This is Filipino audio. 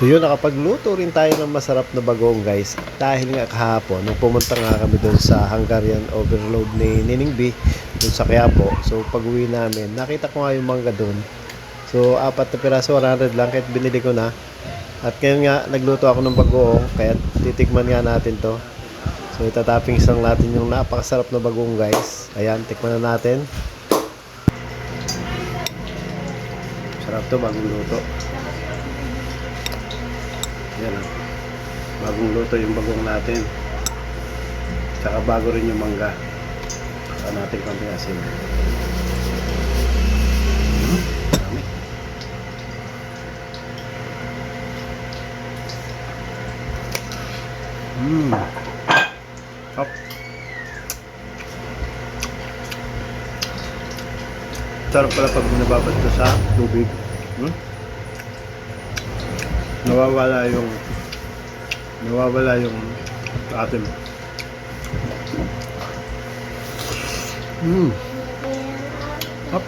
So yun, nakapagluto rin tayo ng masarap na bagoong guys. Dahil nga kahapon, nung pumunta nga kami doon sa Hungarian Overload ni Nining B, doon sa Quiapo. So pag uwi namin, nakita ko nga yung mangga doon. So 4 na piraso, 100 lang, kahit binili ko na. At ngayon nga, nagluto ako ng bagoong, kaya titikman nga natin to. So itatoppings lang natin yung napakasarap na bagoong guys. Ayan, tikman na natin. Sarap to, bagong luto. Yan o. Bagong luto yung bagong natin. Tsaka bago rin yung mangga. Saka natin konting asin. Dami. Hop. Sarap pala pag binababad ko sa tubig. Nawawala yung atin. Hop.